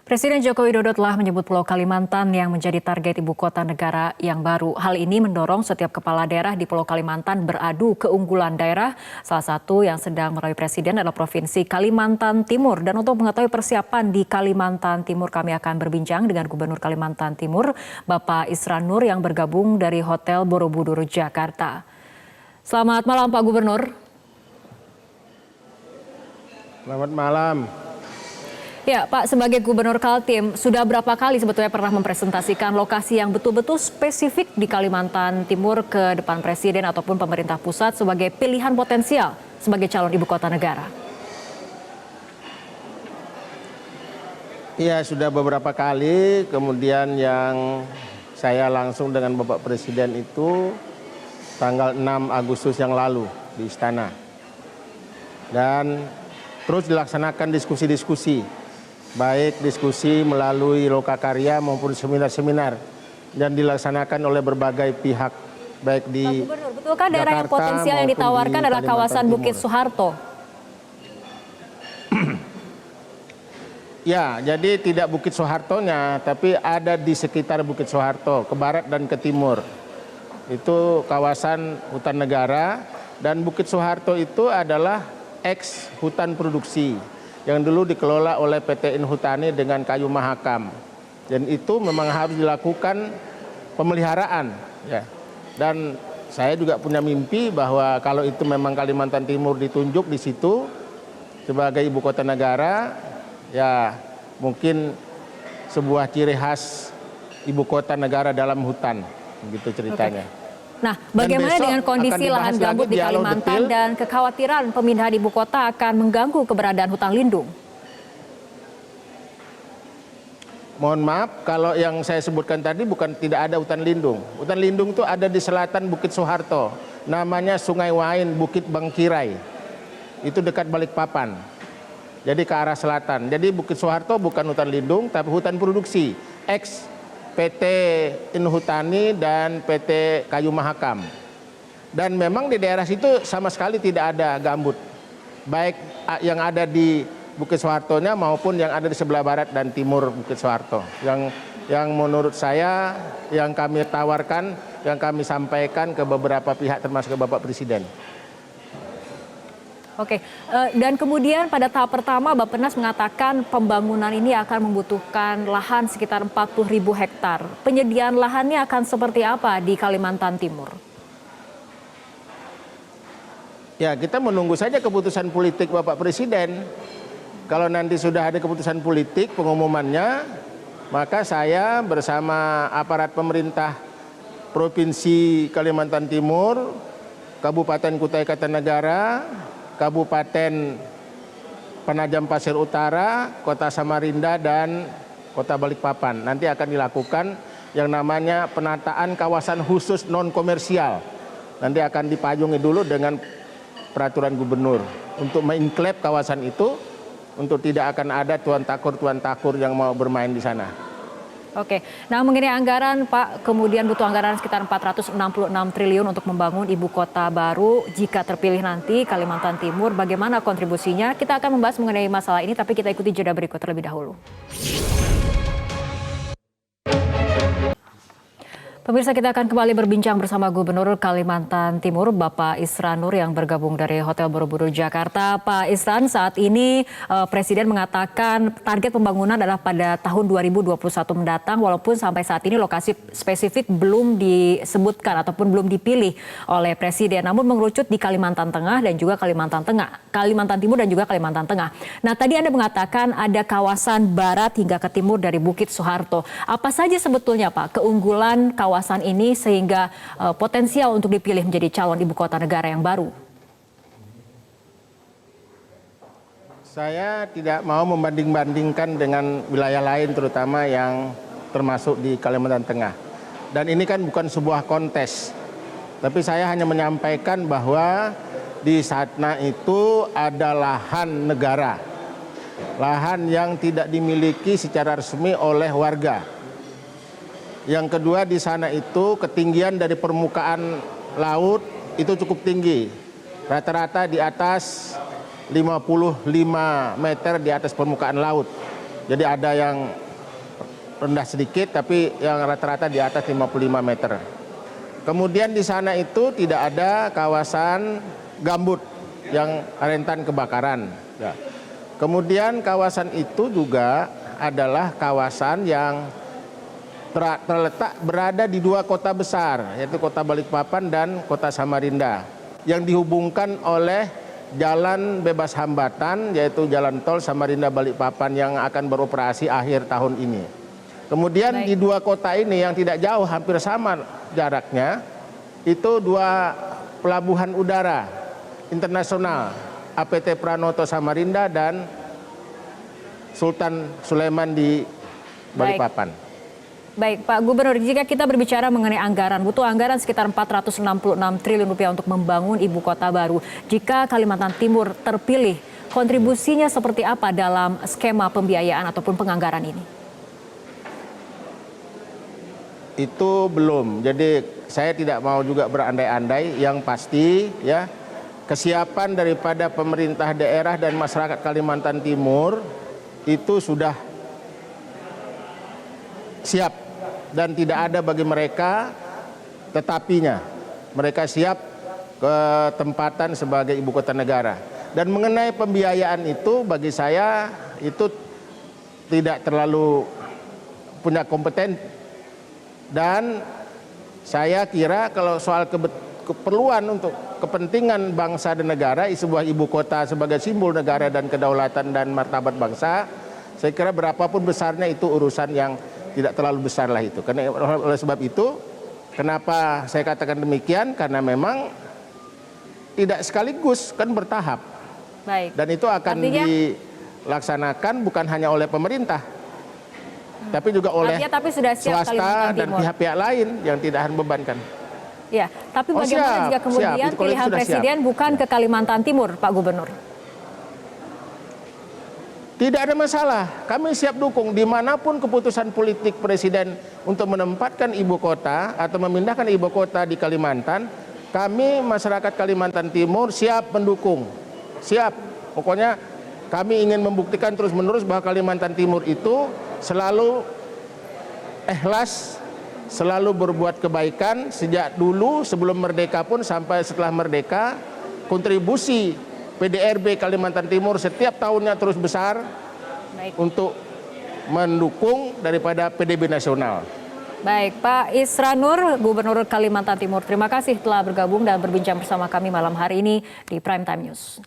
Presiden Joko Widodo telah menyebut Pulau Kalimantan yang menjadi target ibu kota negara yang baru. Hal ini mendorong setiap kepala daerah di Pulau Kalimantan beradu keunggulan daerah. Salah satu yang sedang meraih presiden adalah Provinsi Kalimantan Timur. Dan untuk mengetahui persiapan di Kalimantan Timur, kami akan berbincang dengan Gubernur Kalimantan Timur, Bapak Isran Nur yang bergabung dari Hotel Borobudur, Jakarta. Selamat malam Pak Gubernur. Selamat malam. Ya Pak, sebagai Gubernur Kaltim, sudah berapa kali sebetulnya pernah mempresentasikan lokasi yang betul-betul spesifik di Kalimantan Timur ke depan Presiden ataupun pemerintah pusat sebagai pilihan potensial sebagai calon ibu kota negara? Iya, sudah beberapa kali. Kemudian yang saya langsung dengan Bapak Presiden itu tanggal 6 Agustus yang lalu di Istana. Dan terus dilaksanakan diskusi-diskusi. Baik diskusi melalui lokakarya maupun seminar-seminar dan dilaksanakan oleh berbagai pihak baik di Pak Gubernur, betulkah daerah yang potensial yang ditawarkan adalah kawasan Bukit Soeharto? Ya, jadi tidak Bukit Soehartonya, tapi ada di sekitar Bukit Soeharto, ke barat dan ke timur. Itu kawasan hutan negara, dan Bukit Soeharto itu adalah ex hutan produksi yang dulu dikelola oleh PT Inhutani dengan kayu mahakam. Dan itu memang harus dilakukan pemeliharaan. Ya. Dan saya juga punya mimpi bahwa kalau itu memang Kalimantan Timur ditunjuk di situ sebagai ibu kota negara, ya mungkin sebuah ciri khas ibu kota negara dalam hutan, begitu ceritanya. Oke. Nah, bagaimana dengan kondisi lahan gambut di Kalimantan dan kekhawatiran pemindahan ibu kota akan mengganggu keberadaan hutan lindung? Mohon maaf, kalau yang saya sebutkan tadi bukan tidak ada hutan lindung. Hutan lindung itu ada di selatan Bukit Soeharto. Namanya Sungai Wain, Bukit Bangkirai. Itu dekat Balikpapan. Jadi ke arah selatan. Jadi Bukit Soeharto bukan hutan lindung, tapi hutan produksi. Ex PT Inhutani dan PT Kayu Mahakam. Dan memang di daerah situ sama sekali tidak ada gambut. Baik yang ada di Bukit Soehartonya maupun yang ada di sebelah barat dan timur Bukit Soeharto. Yang menurut saya, yang kami tawarkan, yang kami sampaikan ke beberapa pihak termasuk ke Bapak Presiden. Oke, dan kemudian pada tahap pertama Bappenas mengatakan pembangunan ini akan membutuhkan lahan sekitar 40.000 hektar. Penyediaan lahannya akan seperti apa di Kalimantan Timur? Ya, kita menunggu saja keputusan politik Bapak Presiden. Kalau nanti sudah ada keputusan politik pengumumannya, maka saya bersama aparat pemerintah Provinsi Kalimantan Timur, Kabupaten Kutai Kartanegara, Kabupaten Penajam Pasir Utara, Kota Samarinda, dan Kota Balikpapan. Nanti akan dilakukan yang namanya penataan kawasan khusus non-komersial. Nanti akan dipayungi dulu dengan peraturan gubernur untuk menginklep kawasan itu, untuk tidak akan ada tuan takur yang mau bermain di sana. Oke, nah mengenai anggaran Pak, kemudian butuh anggaran sekitar 466 triliun untuk membangun ibu kota baru jika terpilih nanti Kalimantan Timur. Bagaimana kontribusinya? Kita akan membahas mengenai masalah ini, tapi kita ikuti jeda berikut terlebih dahulu. Pemirsa, kita akan kembali berbincang bersama Gubernur Kalimantan Timur, Bapak Isran Nur yang bergabung dari Hotel Borobudur, Jakarta. Pak Isran, saat ini Presiden mengatakan target pembangunan adalah pada tahun 2021 mendatang, walaupun sampai saat ini lokasi spesifik belum disebutkan ataupun belum dipilih oleh Presiden, namun mengerucut di Kalimantan Tengah dan juga Kalimantan Timur dan juga Kalimantan Tengah. Nah, tadi Anda mengatakan ada kawasan barat hingga ke timur dari Bukit Soeharto. Apa saja sebetulnya Pak keunggulan kawasan ini sehingga potensial untuk dipilih menjadi calon ibu kota negara yang baru? Saya tidak mau membanding-bandingkan dengan wilayah lain, terutama yang termasuk di Kalimantan Tengah. Dan ini kan bukan sebuah kontes, tapi saya hanya menyampaikan bahwa di sana itu ada lahan negara, lahan yang tidak dimiliki secara resmi oleh warga. Yang kedua, di sana itu ketinggian dari permukaan laut itu cukup tinggi. Rata-rata di atas 55 meter di atas permukaan laut. Jadi ada yang rendah sedikit tapi yang rata-rata di atas 55 meter. Kemudian di sana itu tidak ada kawasan gambut yang rentan kebakaran. Ya. Kemudian kawasan itu juga adalah kawasan yang terletak berada di dua kota besar, yaitu kota Balikpapan dan kota Samarinda, yang dihubungkan oleh jalan bebas hambatan, yaitu jalan tol Samarinda Balikpapan yang akan beroperasi akhir tahun ini. Kemudian di dua kota ini yang tidak jauh, hampir sama jaraknya, itu dua pelabuhan udara internasional, APT Pranoto Samarinda dan Sultan Sulaiman di Balikpapan. Baik, Pak Gubernur, jika kita berbicara mengenai anggaran, butuh anggaran sekitar 466 triliun rupiah untuk membangun ibu kota baru. Jika Kalimantan Timur terpilih, kontribusinya seperti apa dalam skema pembiayaan ataupun penganggaran ini? Itu belum. Jadi saya tidak mau juga berandai-andai. Yang pasti ya, kesiapan daripada pemerintah daerah dan masyarakat Kalimantan Timur itu sudah siap dan tidak ada bagi mereka tetapinya. Mereka siap ketempatan sebagai ibu kota negara. Dan mengenai pembiayaan itu bagi saya itu tidak terlalu punya kompeten. Dan saya kira kalau soal keperluan untuk kepentingan bangsa dan negara, sebuah ibu kota sebagai simbol negara dan kedaulatan dan martabat bangsa, saya kira berapapun besarnya itu urusan yang tidak terlalu besar lah itu. Karena oleh sebab itu, kenapa saya katakan demikian? Karena memang tidak sekaligus, kan bertahap. Baik. Dan itu akan dilaksanakan bukan hanya oleh pemerintah, tapi juga oleh sudah siap swasta dan pihak-pihak lain yang tidak akan membebankan. Ya, tapi bagaimana jika kemudian pilihan presiden bukan ke Kalimantan Timur, Pak Gubernur? Tidak ada masalah, kami siap dukung dimanapun keputusan politik presiden untuk menempatkan ibu kota atau memindahkan ibu kota di Kalimantan. Kami masyarakat Kalimantan Timur siap mendukung, siap. Pokoknya kami ingin membuktikan terus-menerus bahwa Kalimantan Timur itu selalu ikhlas, selalu berbuat kebaikan sejak dulu sebelum merdeka pun sampai setelah merdeka. Kontribusi PDRB Kalimantan Timur setiap tahunnya terus besar. Baik. Untuk mendukung daripada PDB nasional. Baik, Pak Isranur, Gubernur Kalimantan Timur, terima kasih telah bergabung dan berbincang bersama kami malam hari ini di Prime Time News.